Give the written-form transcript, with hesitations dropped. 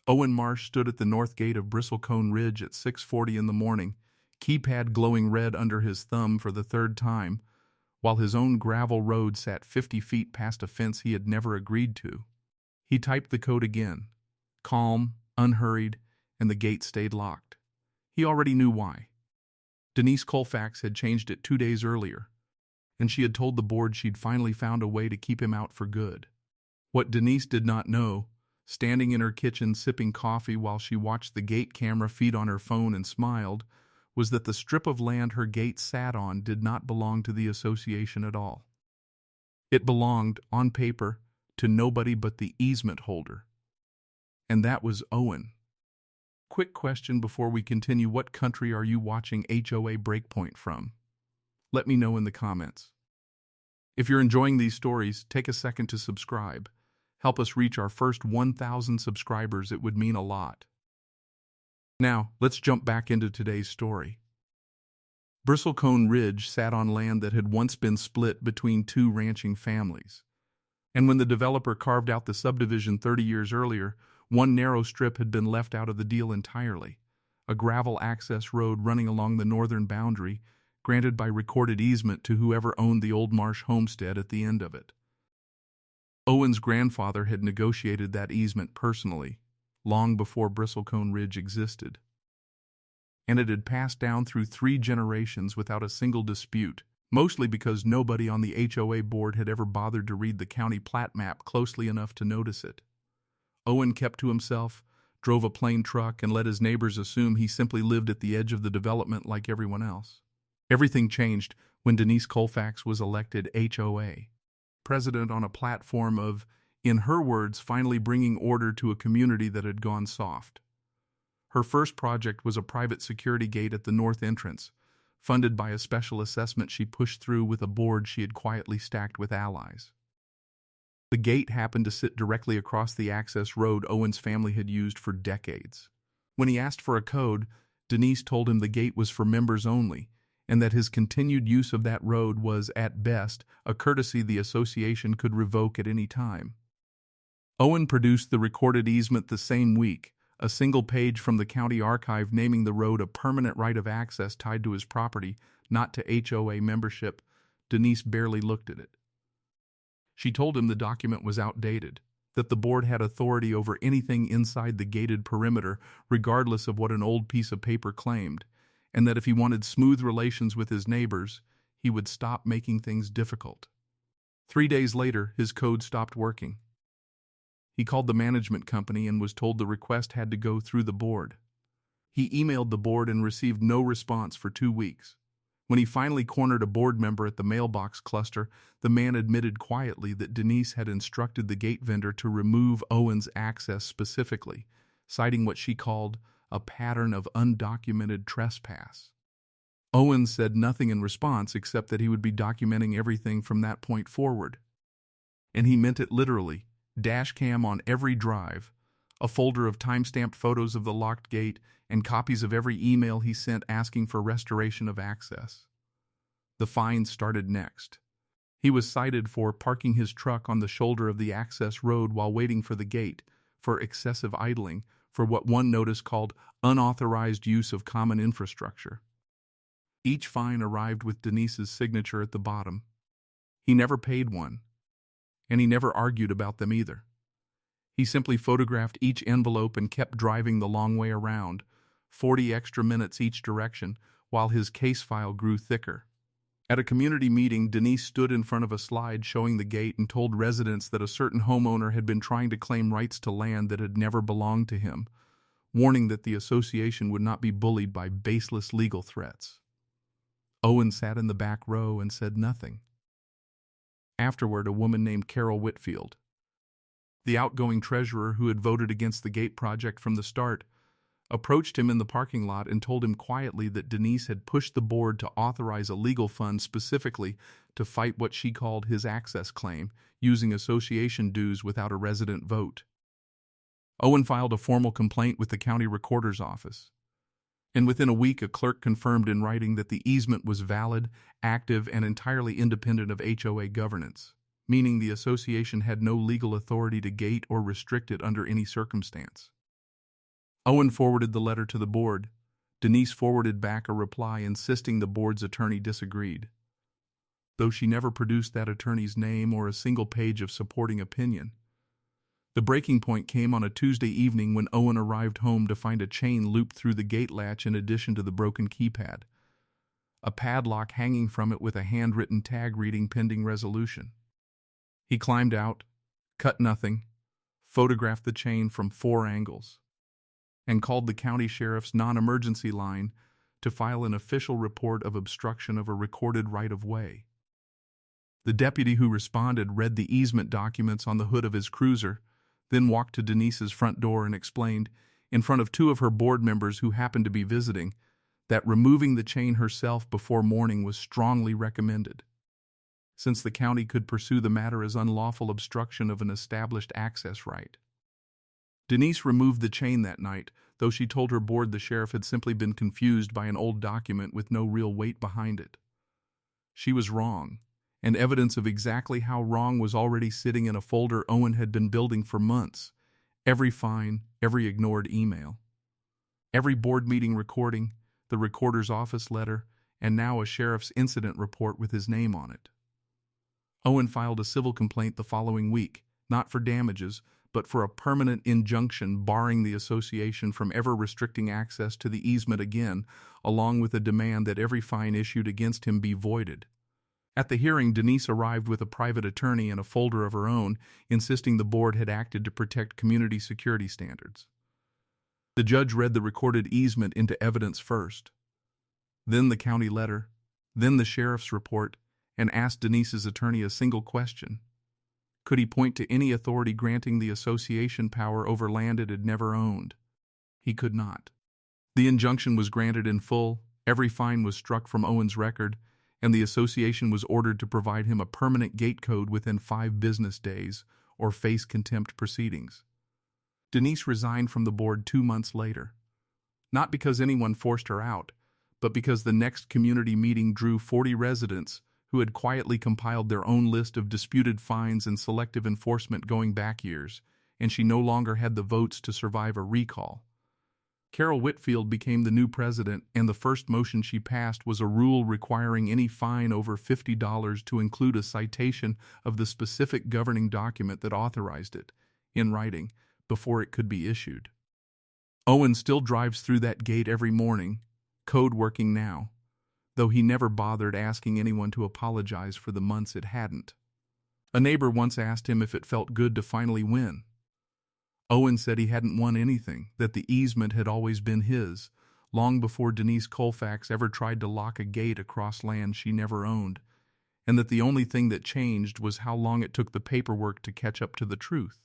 Owen Marsh stood at the north gate of Bristlecone Ridge at 6:40 in the morning, keypad glowing red under his thumb for the third time, while his own gravel road sat 50 feet past a fence he had never agreed to. He typed the code again, calm, unhurried, and the gate stayed locked. He already knew why. Denise Colfax had changed it 2 days earlier, and she had told the board she'd finally found a way to keep him out for good. What Denise did not know, standing in her kitchen sipping coffee while she watched the gate camera feed on her phone and smiled, was that the strip of land her gate sat on did not belong to the association at all. It belonged, on paper, to nobody but the easement holder. And that was Owen. Quick question before we continue: what country are you watching HOA Breakpoint from? Let me know in the comments. If you're enjoying these stories, take a second to subscribe. Help us reach our first 1,000 subscribers. It would mean a lot. Now, let's jump back into today's story. Bristlecone Ridge sat on land that had once been split between two ranching families. And when the developer carved out the subdivision 30 years earlier, one narrow strip had been left out of the deal entirely, a gravel access road running along the northern boundary, granted by recorded easement to whoever owned the old Marsh homestead at the end of it. Owen's grandfather had negotiated that easement personally, long before Bristlecone Ridge existed. And it had passed down through 3 generations without a single dispute, mostly because nobody on the HOA board had ever bothered to read the county plat map closely enough to notice it. Owen kept to himself, drove a plain truck, and let his neighbors assume he simply lived at the edge of the development like everyone else. Everything changed when Denise Colfax was elected HOA president on a platform of, in her words, finally bringing order to a community that had gone soft. Her first project was a private security gate at the north entrance, funded by a special assessment she pushed through with a board she had quietly stacked with allies. The gate happened to sit directly across the access road Owen's family had used for decades. When he asked for a code, Denise told him the gate was for members only, and that his continued use of that road was, at best, a courtesy the association could revoke at any time. Owen produced the recorded easement the same week, a single page from the county archive naming the road a permanent right of access tied to his property, not to HOA membership. Denise barely looked at it. She told him the document was outdated, that the board had authority over anything inside the gated perimeter, regardless of what an old piece of paper claimed, and that if he wanted smooth relations with his neighbors, he would stop making things difficult. 3 days later, his code stopped working. He called the management company and was told the request had to go through the board. He emailed the board and received no response for 2 weeks. When he finally cornered a board member at the mailbox cluster, the man admitted quietly that Denise had instructed the gate vendor to remove Owen's access specifically, citing what she called a pattern of undocumented trespass. Owen said nothing in response except that he would be documenting everything from that point forward. And he meant it literally. Dash cam on every drive, a folder of time-stamped photos of the locked gate, and copies of every email he sent asking for restoration of access. The fines started next. He was cited for parking his truck on the shoulder of the access road while waiting for the gate, for excessive idling, for what one notice called unauthorized use of common infrastructure. Each fine arrived with Denise's signature at the bottom. He never paid one, and he never argued about them either. He simply photographed each envelope and kept driving the long way around, 40 extra minutes each direction, while his case file grew thicker. At a community meeting, Denise stood in front of a slide showing the gate and told residents that a certain homeowner had been trying to claim rights to land that had never belonged to him, warning that the association would not be bullied by baseless legal threats. Owen sat in the back row and said nothing. Afterward, a woman named Carol Whitfield, the outgoing treasurer who had voted against the gate project from the start, approached him in the parking lot and told him quietly that Denise had pushed the board to authorize a legal fund specifically to fight what she called his access claim, using association dues without a resident vote. Owen filed a formal complaint with the county recorder's office, and within a week a clerk confirmed in writing that the easement was valid, active, and entirely independent of HOA governance, meaning the association had no legal authority to gate or restrict it under any circumstance. Owen forwarded the letter to the board. Denise forwarded back a reply insisting the board's attorney disagreed, though she never produced that attorney's name or a single page of supporting opinion. The breaking point came on a Tuesday evening when Owen arrived home to find a chain looped through the gate latch in addition to the broken keypad, a padlock hanging from it with a handwritten tag reading pending resolution. He climbed out, cut nothing, photographed the chain from 4 angles, and called the county sheriff's non-emergency line to file an official report of obstruction of a recorded right-of-way. The deputy who responded read the easement documents on the hood of his cruiser, then walked to Denise's front door and explained, in front of 2 of her board members who happened to be visiting, that removing the chain herself before morning was strongly recommended, since the county could pursue the matter as unlawful obstruction of an established access right. Denise removed the chain that night, though she told her board the sheriff had simply been confused by an old document with no real weight behind it. She was wrong, and evidence of exactly how wrong was already sitting in a folder Owen had been building for months. Every fine, every ignored email, every board meeting recording, the recorder's office letter, and now a sheriff's incident report with his name on it. Owen filed a civil complaint the following week, not for damages, but for a permanent injunction barring the association from ever restricting access to the easement again, along with a demand that every fine issued against him be voided. At the hearing, Denise arrived with a private attorney and a folder of her own, insisting the board had acted to protect community security standards. The judge read the recorded easement into evidence first, then the county letter, then the sheriff's report, and asked Denise's attorney a single question. Could he point to any authority granting the association power over land it had never owned? He could not. The injunction was granted in full, every fine was struck from Owen's record, and the association was ordered to provide him a permanent gate code within 5 business days or face contempt proceedings. Denise resigned from the board 2 months later, not because anyone forced her out, but because the next community meeting drew 40 residents who had quietly compiled their own list of disputed fines and selective enforcement going back years, and she no longer had the votes to survive a recall. Carol Whitfield became the new president, and the first motion she passed was a rule requiring any fine over $50 to include a citation of the specific governing document that authorized it, in writing, before it could be issued. Owen still drives through that gate every morning, code working now, though he never bothered asking anyone to apologize for the months it hadn't. A neighbor once asked him if it felt good to finally win. Owen said he hadn't won anything, that the easement had always been his, long before Denise Colfax ever tried to lock a gate across land she never owned, and that the only thing that changed was how long it took the paperwork to catch up to the truth.